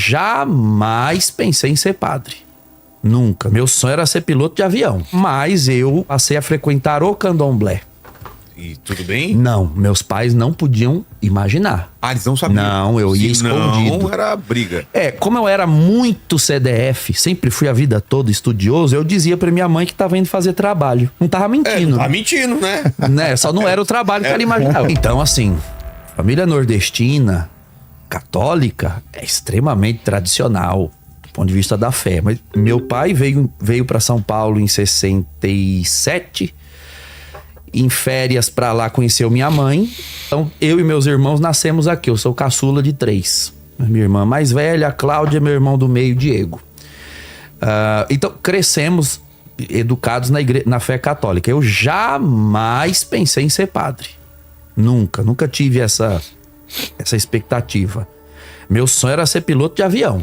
jamais pensei em ser padre. Nunca. Meu sonho era ser piloto de avião. Mas eu passei a frequentar o candomblé. E tudo bem? Não, meus pais não podiam imaginar. Ah, eles não sabiam? Não, eu ia escondido. Não, era briga. Como eu era muito CDF, sempre fui a vida toda estudioso, eu dizia pra minha mãe que tava indo fazer trabalho. Não tava mentindo. Não tava mentindo, né? Só não era o trabalho que ela imaginava. Então, assim, família nordestina, católica, é extremamente tradicional do ponto de vista da fé. Mas meu pai veio para São Paulo em 67, em férias pra lá conheceu minha mãe. Então eu e meus irmãos nascemos aqui. Eu sou caçula de 3. Minha irmã mais velha, a Cláudia, meu irmão do meio, Diego. Então crescemos educados na fé católica. Eu jamais pensei em ser padre. Nunca tive essa expectativa. Meu sonho era ser piloto de avião.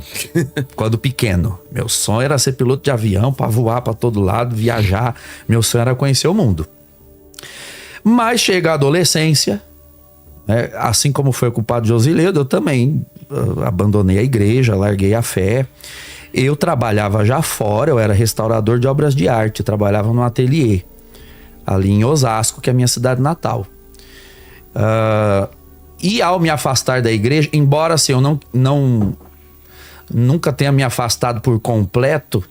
Quando pequeno. Meu sonho era ser piloto de avião pra voar pra todo lado, viajar. Meu sonho era conhecer o mundo. Mas chega a adolescência, né? Assim como foi com o padre Josiledo, eu também abandonei a igreja, larguei a fé. Eu trabalhava já fora, eu era restaurador de obras de arte, trabalhava num ateliê ali em Osasco, que é a minha cidade natal. E ao me afastar da igreja, embora assim, eu nunca tenha me afastado por completo,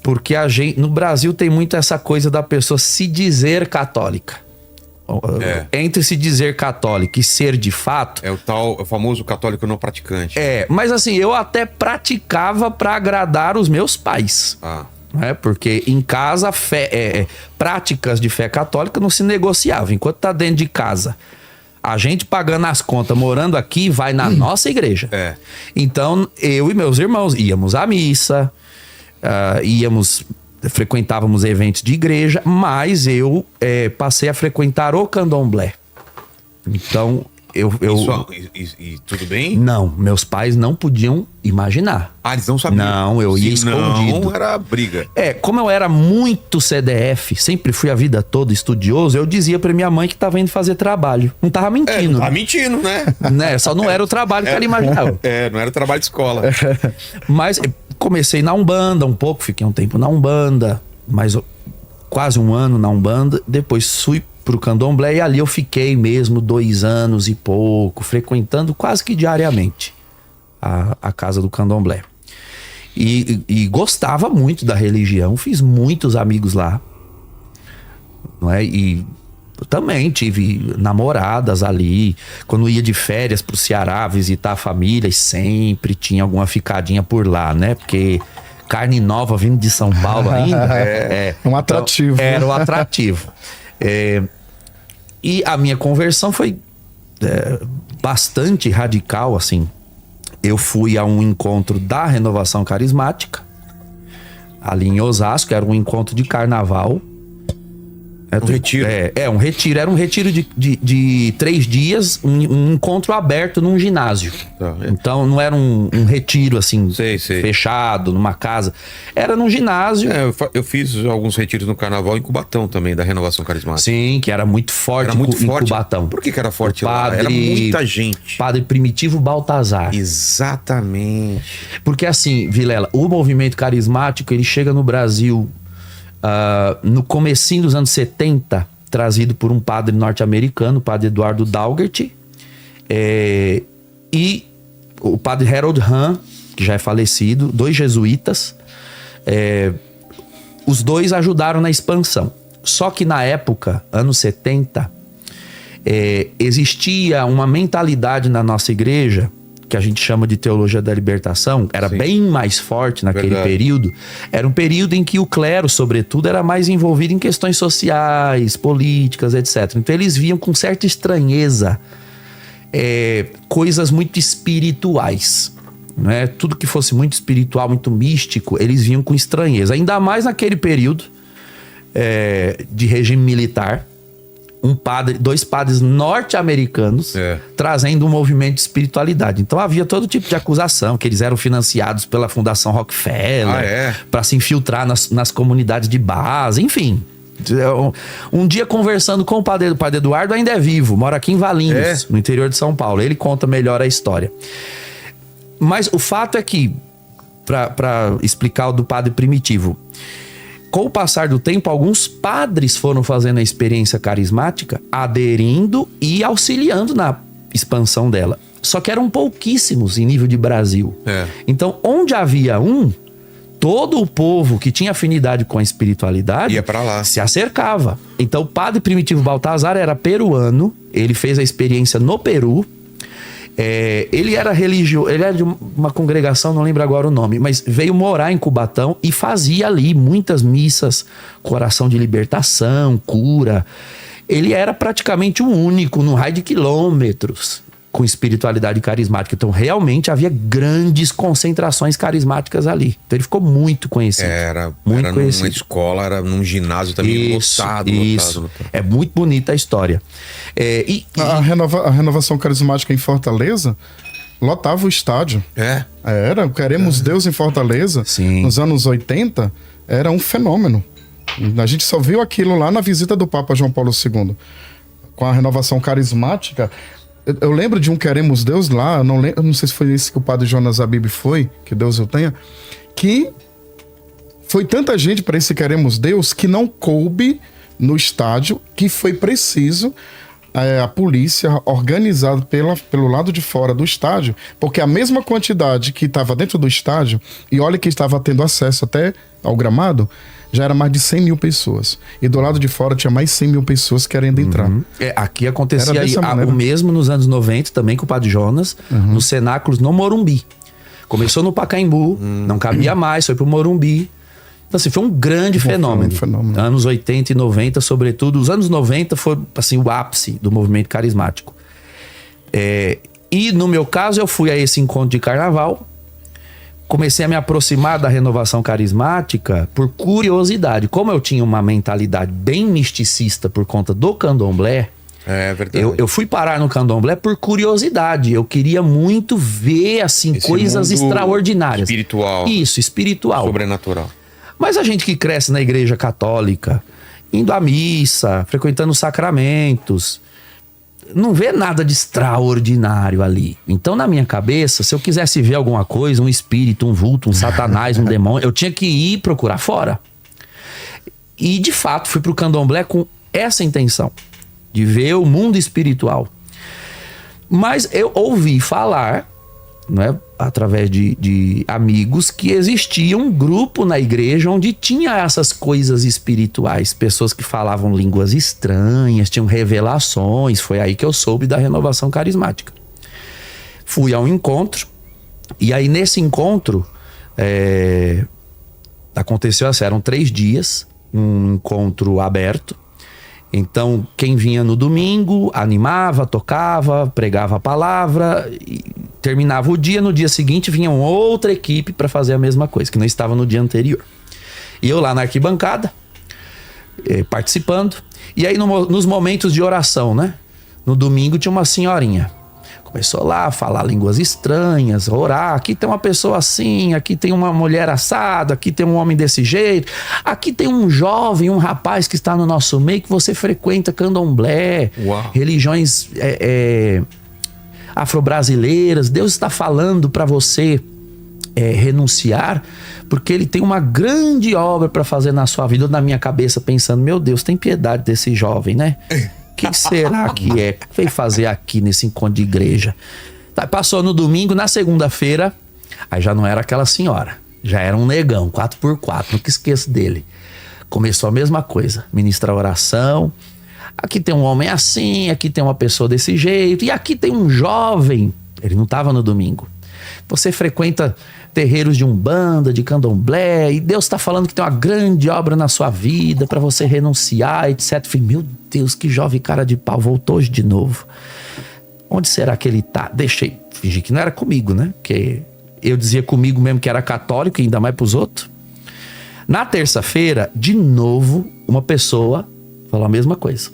porque no Brasil tem muito essa coisa da pessoa se dizer católica. Entre se dizer católico e ser de fato... É o famoso católico não praticante. Mas assim, eu até praticava para agradar os meus pais. Porque em casa, práticas de fé católica não se negociavam. Enquanto tá dentro de casa, a gente pagando as contas, morando aqui, vai na nossa igreja. Então, eu e meus irmãos íamos à missa, frequentávamos eventos de igreja, mas eu passei a frequentar o candomblé. Então, E tudo bem? Não, meus pais não podiam imaginar. Ah, eles não sabiam? Não, eu ia escondido. Não, era briga. Como eu era muito CDF, sempre fui a vida toda estudioso, eu dizia pra minha mãe que tava indo fazer trabalho. Não tava mentindo. Não tava mentindo, né? Só não era o trabalho que ela imaginava. Não era o trabalho de escola. Mas comecei na Umbanda um pouco, fiquei um tempo na Umbanda, mas quase um ano na Umbanda, depois fui pro candomblé e ali eu fiquei mesmo 2 anos e pouco, frequentando quase que diariamente a casa do candomblé. E gostava muito da religião, fiz muitos amigos lá, não é? E também tive namoradas ali, quando ia de férias pro Ceará visitar a família, e sempre tinha alguma ficadinha por lá, né? Porque carne nova vindo de São Paulo ainda. Um atrativo. Então, era um atrativo. E a minha conversão foi bastante radical, assim. Eu fui a um encontro da Renovação Carismática, ali em Osasco, era um encontro de carnaval. Um retiro. Um retiro. Era um retiro de 3 dias, um encontro aberto num ginásio. Então não era um retiro assim, fechado, numa casa. Era num ginásio. Eu fiz alguns retiros no carnaval em Cubatão também, da Renovação Carismática. Sim, que era muito forte, em Cubatão. Por que era forte lá? Era muita gente. Padre Primitivo Baltazar. Exatamente. Porque assim, Vilela, o movimento carismático, ele chega no Brasil... no comecinho dos anos 70, trazido por um padre norte-americano, o padre Eduardo Daugherty, e o padre Harold Hahn, que já é falecido, 2 jesuítas. Os 2 ajudaram na expansão. Só que na época, anos 70, existia uma mentalidade na nossa igreja que a gente chama de teologia da libertação, era bem mais forte naquele período. Era um período em que o clero, sobretudo, era mais envolvido em questões sociais, políticas, etc. Então eles viam com certa estranheza coisas muito espirituais, né? Tudo que fosse muito espiritual, muito místico, eles viam com estranheza. Ainda mais naquele período de regime militar. 2 padres norte-americanos trazendo um movimento de espiritualidade. Então havia todo tipo de acusação, que eles eram financiados pela Fundação Rockefeller para se infiltrar nas comunidades de base, enfim. Um dia conversando com o padre Eduardo, ainda é vivo, mora aqui em Valinhos, no interior de São Paulo. Ele conta melhor a história. Mas o fato é que, para explicar o do padre primitivo, com o passar do tempo, alguns padres foram fazendo a experiência carismática, aderindo e auxiliando na expansão dela. Só que eram pouquíssimos em nível de Brasil. Então, onde havia todo o povo que tinha afinidade com a espiritualidade ia pra lá, se acercava. Então, o padre primitivo Baltazar era peruano, ele fez a experiência no Peru. Ele era religioso, ele era de uma congregação, não lembro agora o nome, mas veio morar em Cubatão e fazia ali muitas missas, oração de libertação, cura. Ele era praticamente o único, num raio de quilômetros, com espiritualidade carismática. Então, realmente havia grandes concentrações carismáticas ali. Então, ele ficou muito conhecido. Era muito conhecido. Numa escola, era num ginásio também lotado. É muito bonita a história. A renovação carismática em Fortaleza lotava o estádio. Era, Queremos Deus em Fortaleza. Sim. Nos anos 80, era um fenômeno. A gente só viu aquilo lá na visita do Papa João Paulo II. Com a renovação carismática... Eu lembro de um Queremos Deus lá, eu não sei se foi esse que o padre Jonas Abib foi, que Deus o tenha, que foi tanta gente para esse Queremos Deus que não coube no estádio, que foi preciso a polícia organizar pelo lado de fora do estádio, porque a mesma quantidade que estava dentro do estádio, e olha que estava tendo acesso até ao gramado, já era mais de 100 mil pessoas. E do lado de fora tinha mais 100 mil pessoas querendo entrar. Aqui acontecia o mesmo nos anos 90, também com o padre Jonas, nos cenáculos no Morumbi. Começou no Pacaembu, não cabia mais, foi pro Morumbi. Então, assim, foi um grande fenômeno. Anos 80 e 90, sobretudo. Os anos 90 foi, assim, o ápice do movimento carismático. E, no meu caso, eu fui a esse encontro de carnaval. Comecei a me aproximar da renovação carismática por curiosidade. Como eu tinha uma mentalidade bem misticista por conta do candomblé, verdade. Eu fui parar no candomblé por curiosidade. Eu queria muito ver, assim, esse coisas extraordinárias. Espiritual. Isso, espiritual. Sobrenatural. Mas a gente que cresce na igreja católica, indo à missa, frequentando os sacramentos, não vê nada de extraordinário ali. Então, na minha cabeça, se eu quisesse ver alguma coisa, um espírito, um vulto, um satanás, um demônio, eu tinha que ir procurar fora. E, de fato, fui pro candomblé com essa intenção, de ver o mundo espiritual. Mas eu ouvi falar, né, através de amigos, que existia um grupo na igreja onde tinha essas coisas espirituais, pessoas que falavam línguas estranhas, tinham revelações. Foi aí que eu soube da renovação carismática. Fui a um encontro, e aí nesse encontro aconteceu assim, eram 3 dias, um encontro aberto. Então, quem vinha no domingo, animava, tocava, pregava a palavra, e terminava o dia. No dia seguinte, vinha uma outra equipe para fazer a mesma coisa, que não estava no dia anterior. E eu lá na arquibancada, participando. E aí, nos momentos de oração, né? No domingo, tinha uma senhorinha. Começou lá a falar línguas estranhas, orar. Aqui tem uma pessoa assim, aqui tem uma mulher assada, aqui tem um homem desse jeito. Aqui tem um jovem, um rapaz que está no nosso meio, que você frequenta candomblé, religiões afro-brasileiras. Deus está falando para você renunciar, porque ele tem uma grande obra para fazer na sua vida. Eu, na minha cabeça, pensando, meu Deus, tem piedade desse jovem, né? O que será que veio fazer aqui nesse encontro de igreja? Passou no domingo, na segunda-feira, aí já não era aquela senhora, já era um negão, 4x4, nunca esqueço dele. Começou a mesma coisa, ministrar oração. Aqui tem um homem assim, aqui tem uma pessoa desse jeito, e aqui tem um jovem, ele não estava no domingo. Você frequenta terreiros de umbanda, de candomblé, e Deus está falando que tem uma grande obra na sua vida para você renunciar, etc. Falei, meu Deus, que jovem cara de pau, voltou hoje de novo. Onde será que ele tá? Deixei, fingi que não era comigo, né? Porque eu dizia comigo mesmo que era católico, e ainda mais pros outros. Na terça-feira, de novo, uma pessoa falou a mesma coisa.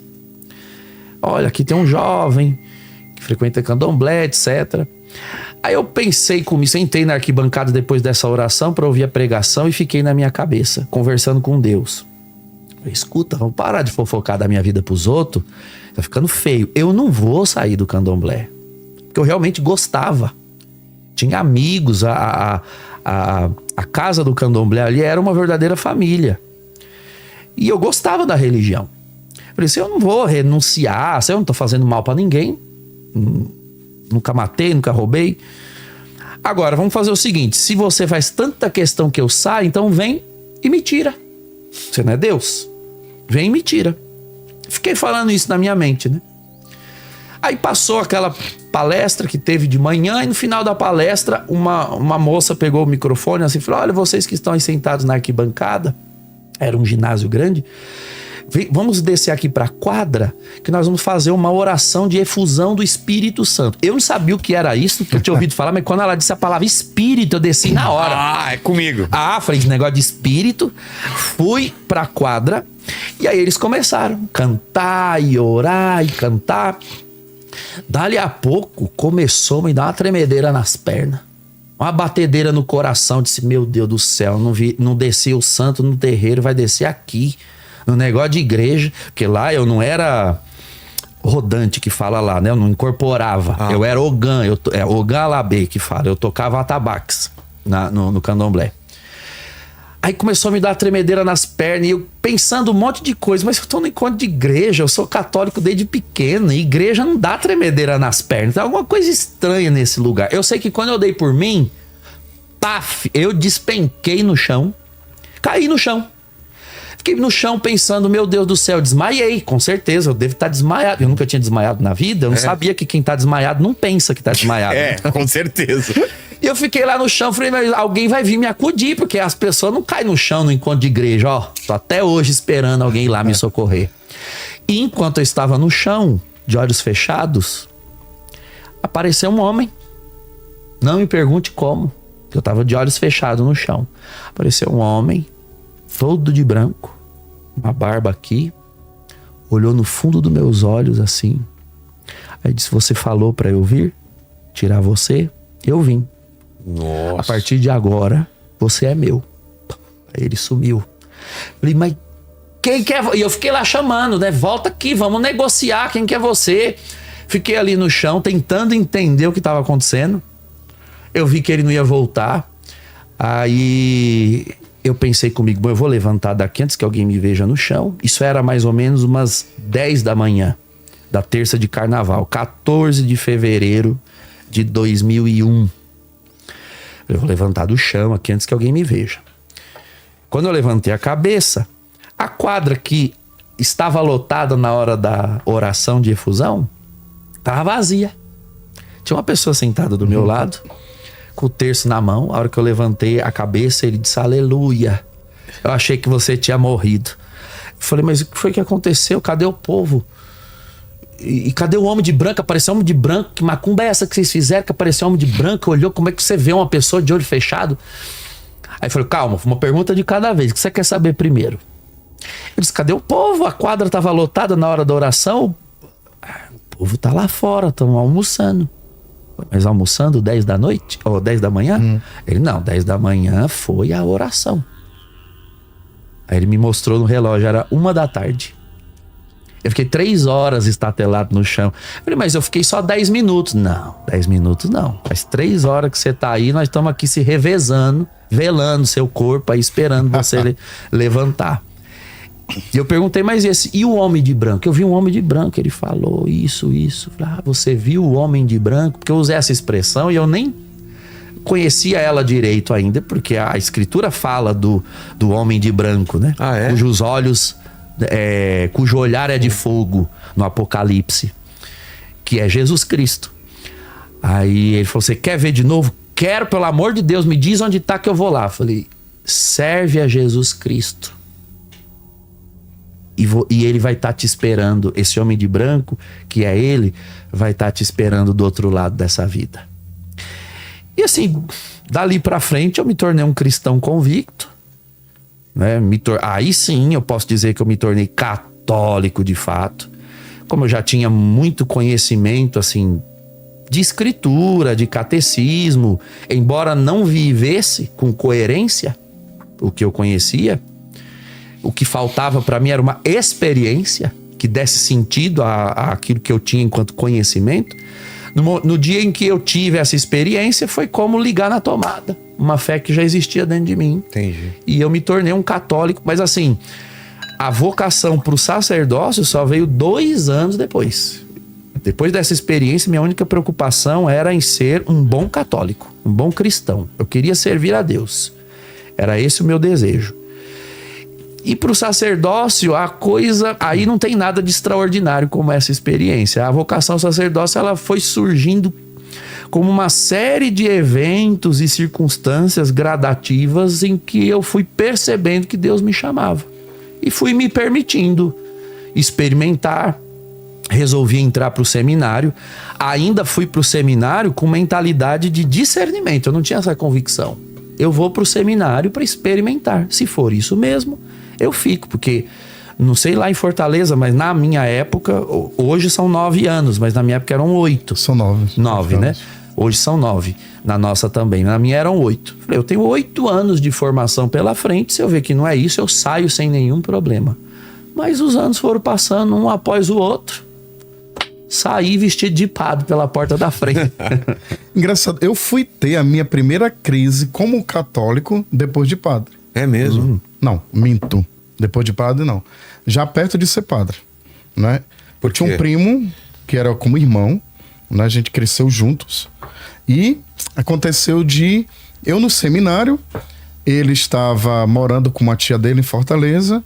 Olha, aqui tem um jovem que frequenta candomblé, etc. Aí eu pensei comigo, sentei na arquibancada depois dessa oração para ouvir a pregação e fiquei na minha cabeça, conversando com Deus. Falei, escuta, vamos parar de fofocar da minha vida pros outros, tá ficando feio. Eu não vou sair do candomblé, porque eu realmente gostava. tinha amigos, a casa do candomblé ali era uma verdadeira família. E eu gostava da religião. Falei assim, eu não vou renunciar, eu não tô fazendo mal pra ninguém. Nunca matei, nunca roubei. Agora, vamos fazer o seguinte, se você faz tanta questão que eu saia, então vem e me tira. Você não é Deus? Vem e me tira. Fiquei falando isso na minha mente, né? Aí passou aquela palestra que teve de manhã e no final da palestra uma moça pegou o microfone assim e falou, olha, vocês que estão aí sentados na arquibancada, era um ginásio grande, vamos descer aqui para a quadra que nós vamos fazer uma oração de efusão do Espírito Santo. Eu não sabia o que era isso, porque eu tinha ouvido falar, mas quando ela disse a palavra espírito, eu desci na hora. Ah, é comigo. Falei, esse negócio de espírito. Fui pra quadra e aí eles começaram a cantar e orar e cantar. Dali a pouco começou a me dar uma tremedeira nas pernas, uma batedeira no coração. Disse, meu Deus do céu, não descia o santo no terreiro, vai descer aqui no negócio de igreja, porque lá eu não era rodante que fala lá, né? Eu não incorporava. Eu era Ogã, Ogã Alabê que fala. Eu tocava atabaques no candomblé. Aí começou a me dar tremedeira nas pernas e eu pensando um monte de coisa, mas eu tô no encontro de igreja, eu sou católico desde pequeno, e igreja não dá tremedeira nas pernas. Tem alguma coisa estranha nesse lugar. Eu sei que quando eu dei por mim, paf, eu despenquei no chão, caí no chão. Fiquei no chão pensando, meu Deus do céu, desmaiei, com certeza, eu devo estar desmaiado. Eu nunca tinha desmaiado na vida, eu não sabia que quem tá desmaiado não pensa que tá desmaiado. Com certeza. E eu fiquei lá no chão, falei, mas alguém vai vir me acudir, porque as pessoas não caem no chão no encontro de igreja, ó. Tô até hoje esperando alguém ir lá me socorrer. E enquanto eu estava no chão, de olhos fechados, apareceu um homem. Não me pergunte como, eu tava de olhos fechados no chão. Apareceu um homem, todo de branco, uma barba aqui, olhou no fundo dos meus olhos assim. Aí disse, você falou pra eu vir tirar você? Eu vim. Nossa. A partir de agora, você é meu. Aí ele sumiu. Falei, mas quem quer? E eu fiquei lá chamando, né? Volta aqui, vamos negociar, quem quer você? Fiquei ali no chão, tentando entender o que estava acontecendo. Eu vi que ele não ia voltar. Aí eu pensei comigo, bom, eu vou levantar daqui antes que alguém me veja no chão. Isso era mais ou menos umas 10 da manhã, da terça de carnaval, 14 de fevereiro de 2001. Eu vou levantar do chão aqui antes que alguém me veja. Quando eu levantei a cabeça, a quadra que estava lotada na hora da oração de efusão estava vazia. Tinha uma pessoa sentada do meu lado, com o terço na mão. A hora que eu levantei a cabeça, ele disse, aleluia. Eu achei que você tinha morrido. Eu falei, mas o que foi que aconteceu? Cadê o povo? E cadê o homem de branco? Apareceu um homem de branco. Que macumba é essa que vocês fizeram? Que apareceu um homem de branco, olhou. Como é que você vê uma pessoa de olho fechado? Aí eu falei, calma, uma pergunta de cada vez. O que você quer saber primeiro? Eu disse, cadê o povo? A quadra estava lotada na hora da oração. O povo tá lá fora, estão almoçando. Mas almoçando 10 da noite? Ou 10 da manhã? Ele, não, 10 da manhã foi a oração. Aí ele me mostrou no relógio, era 1 da tarde. Eu fiquei 3 horas estatelado no chão. Eu falei, mas eu fiquei só 10 minutos. Não, 10 minutos não. Faz 3 horas que você tá aí, nós estamos aqui se revezando, velando seu corpo aí, esperando você levantar. E eu perguntei, mas e o homem de branco? Eu vi um homem de branco, ele falou isso. Eu falei, você viu o homem de branco? Porque eu usei essa expressão e eu nem conhecia ela direito ainda, porque a escritura fala do homem de branco, né? Ah, é? Cujos olhos... cujo olhar é de fogo no Apocalipse, que é Jesus Cristo. Aí ele falou, você quer ver de novo? Quero, pelo amor de Deus, me diz onde tá que eu vou lá. Eu falei, serve a Jesus Cristo e ele vai estar te esperando. Esse homem de branco, que é ele, vai estar te esperando do outro lado dessa vida. E assim, dali pra frente eu me tornei um cristão convicto, né? Aí sim eu posso dizer que eu me tornei católico de fato. Como eu já tinha muito conhecimento assim de escritura, de catecismo, embora não vivesse com coerência o que eu conhecia, o que faltava para mim era uma experiência que desse sentido àquilo que eu tinha enquanto conhecimento. No dia em que eu tive essa experiência, foi como ligar na tomada. Uma fé que já existia dentro de mim. Entendi. E eu me tornei um católico. Mas assim, a vocação pro sacerdócio só veio 2 anos depois. Depois dessa experiência, minha única preocupação era em ser um bom católico, um bom cristão. Eu queria servir a Deus. Era esse o meu desejo. E pro sacerdócio, a coisa... Aí não tem nada de extraordinário como essa experiência. A vocação sacerdócio, ela foi surgindo como uma série de eventos e circunstâncias gradativas em que eu fui percebendo que Deus me chamava. E fui me permitindo experimentar. Resolvi entrar pro seminário. Ainda fui pro seminário com mentalidade de discernimento. Eu não tinha essa convicção. Eu vou pro seminário para experimentar. Se for isso mesmo, eu fico. Porque, não sei lá em Fortaleza, mas na minha época, hoje são 9 anos, mas na minha época eram 8. São 9. 9, né? Hoje são 9. Na nossa também. Na minha eram 8. Falei, eu tenho 8 anos de formação pela frente. Se eu ver que não é isso, eu saio sem nenhum problema. Mas os anos foram passando um após o outro. Saí vestido de padre pela porta da frente. Engraçado, eu fui ter a minha primeira crise como católico depois de padre. É mesmo? Não, minto. Depois de padre, não. Já perto de ser padre, né? Por Tinha quê? um primo que era como irmão, né? A gente cresceu juntos. E aconteceu de... Eu no seminário, ele estava morando com uma tia dele em Fortaleza.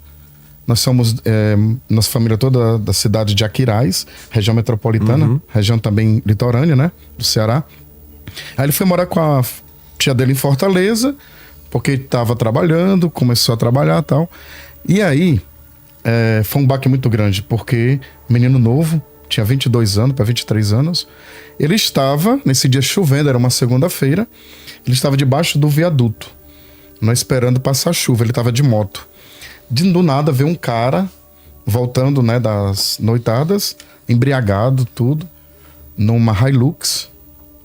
Nós somos, nossa família toda da cidade de Aquiraz, região metropolitana, região também litorânea, né? Do Ceará. Aí ele foi morar com a tia dele em Fortaleza, porque estava trabalhando, começou a trabalhar e tal. E aí, foi um baque muito grande, porque menino novo, tinha 22 anos para 23 anos, ele estava, nesse dia chovendo, era uma segunda-feira, ele estava debaixo do viaduto, nós esperando passar a chuva, ele estava de moto. Do nada veio um cara voltando, né, das noitadas, embriagado, tudo, numa Hilux,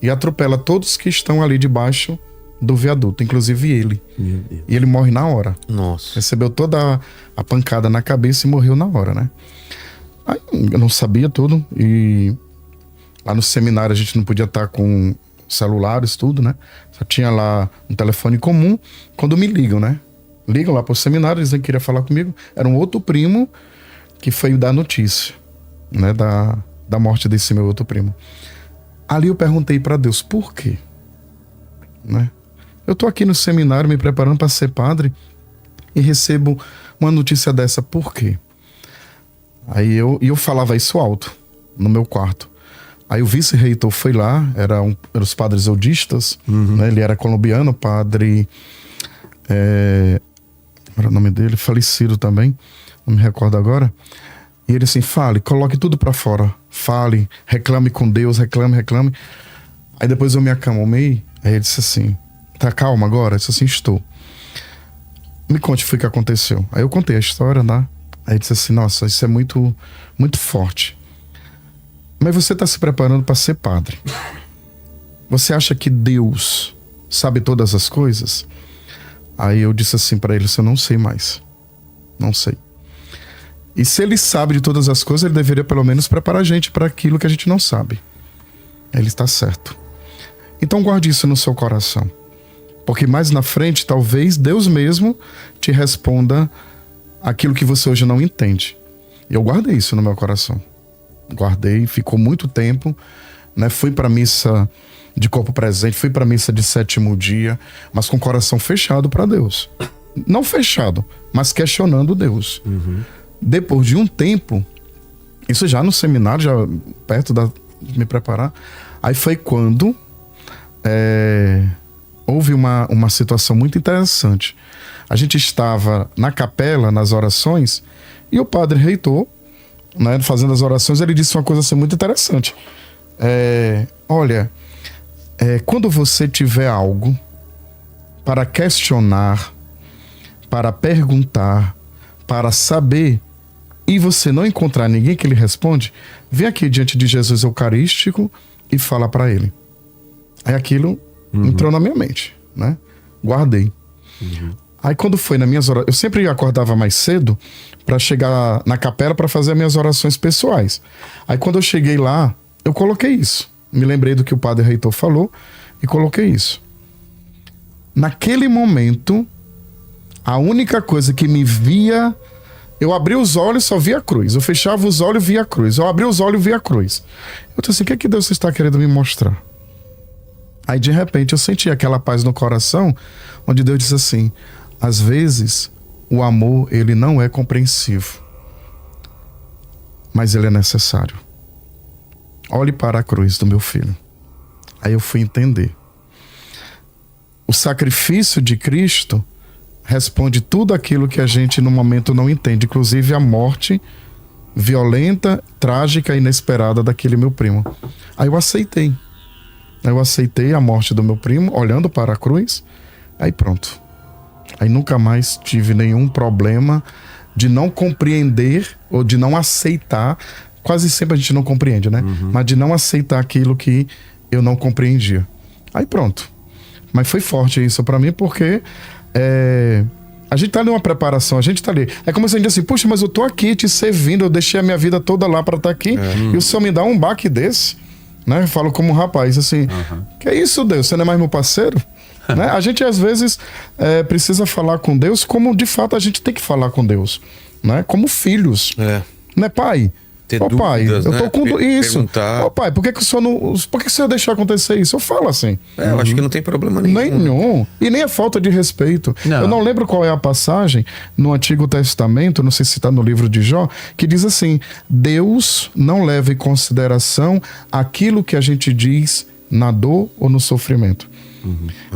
e atropela todos que estão ali debaixo do viaduto, inclusive ele. Meu Deus. E ele morre na hora. Nossa. Recebeu toda a pancada na cabeça e morreu na hora, né? Aí eu não sabia tudo, e lá no seminário a gente não podia estar com celulares, tudo, né? Só tinha lá um telefone comum. Quando me ligam, né? Ligam lá pro seminário, dizem que queria falar comigo. Era um outro primo que foi dar notícia, né, da morte desse meu outro primo. Ali eu perguntei para Deus, por quê? Né? Eu tô aqui no seminário me preparando para ser padre e recebo uma notícia dessa, por quê? Aí eu falava isso alto, no meu quarto. Aí o vice-reitor foi lá, eram os padres eudistas, né? Ele era colombiano, padre... era o nome dele, falecido também, não me recordo agora. E ele assim, fale, coloque tudo pra fora, fale, reclame com Deus, reclame. Aí depois eu me acalmei, aí ele disse assim, tá calma agora? Eu disse assim, estou. Me conte o que aconteceu. Aí eu contei a história, né? Aí ele disse assim, nossa, isso é muito, muito forte. Mas você tá se preparando para ser padre. Você acha que Deus sabe todas as coisas? Aí eu disse assim pra ele, eu não sei mais. Não sei. E se ele sabe de todas as coisas, ele deveria pelo menos preparar a gente para aquilo que a gente não sabe. Ele está certo. Então guarde isso no seu coração. Porque mais na frente, talvez Deus mesmo te responda aquilo que você hoje não entende. E eu guardei isso no meu coração. Guardei, ficou muito tempo, né? Fui pra missa de corpo presente, fui pra missa de 7º dia, mas com o coração fechado para Deus. Não fechado, mas questionando Deus. Depois de um tempo, isso já no seminário, já perto de me preparar, aí foi quando houve uma situação muito interessante. A gente estava na capela, nas orações, e o padre reitor, né, fazendo as orações, ele disse uma coisa assim muito interessante. Olha, quando você tiver algo para questionar, para perguntar, para saber, e você não encontrar ninguém que lhe responde, vem aqui diante de Jesus Eucarístico e fala para ele. Aí aquilo entrou na minha mente, né? Guardei. Aí quando foi nas minhas orações, eu sempre acordava mais cedo para chegar na capela para fazer as minhas orações pessoais. Aí quando eu cheguei lá, eu coloquei isso. Me lembrei do que o padre reitor falou e coloquei isso. Naquele momento, a única coisa que me via... Eu abri os olhos, só via a cruz. Eu fechava os olhos, via a cruz. Eu abri os olhos, via a cruz. Eu disse assim, o que é que Deus está querendo me mostrar? Aí, de repente, eu senti aquela paz no coração, onde Deus disse assim, às vezes, o amor, ele não é compreensivo, mas ele é necessário. Olhe para a cruz do meu filho. Aí eu fui entender. O sacrifício de Cristo responde tudo aquilo que a gente no momento não entende, inclusive a morte violenta, trágica e inesperada daquele meu primo. Aí eu aceitei. Eu aceitei a morte do meu primo, olhando para a cruz, aí pronto. Aí nunca mais tive nenhum problema de não compreender ou de não aceitar. Quase sempre a gente não compreende, né? Mas de não aceitar aquilo que eu não compreendia. Aí pronto. Mas foi forte isso pra mim, porque a gente tá numa preparação, a gente tá ali. É como se a gente diz assim, puxa, mas eu tô aqui te servindo, eu deixei a minha vida toda lá pra estar aqui, e o Senhor me dá um baque desse, né? Eu falo como um rapaz, assim, que é isso, Deus? Você não é mais meu parceiro? Né? A gente, às vezes, precisa falar com Deus como, de fato, a gente tem que falar com Deus, né? Como filhos. Né, pai? Ter pai, dúvidas, eu tô né? com isso. Perguntar. Pai, por que o senhor não. Por que o senhor deixou acontecer isso? Eu falo assim. Eu acho que não tem problema nenhum. Nenhum. E nem é falta de respeito. Não. Eu não lembro qual é a passagem no Antigo Testamento, não sei se está no livro de Jó, que diz assim: Deus não leva em consideração aquilo que a gente diz na dor ou no sofrimento.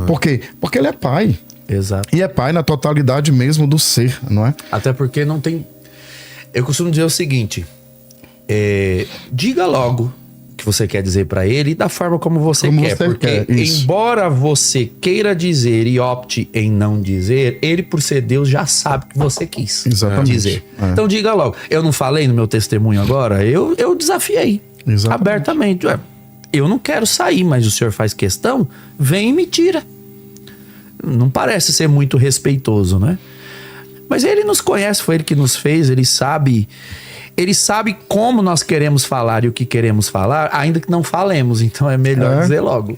Por quê? Porque ele é pai. Exato. E é pai na totalidade mesmo do ser, não é? Até porque não tem... Eu costumo dizer o seguinte... diga logo o que você quer dizer pra ele da forma como você quer. Porque embora você queira dizer e opte em não dizer, ele, por ser Deus, já sabe o que você quis dizer. Então diga logo. Eu não falei no meu testemunho agora? Eu desafiei. Abertamente. Eu não quero sair, mas o senhor faz questão, vem e me tira. Não parece ser muito respeitoso, né? Mas ele nos conhece, foi ele que nos fez, ele sabe como nós queremos falar e o que queremos falar, ainda que não falemos, então é melhor dizer logo.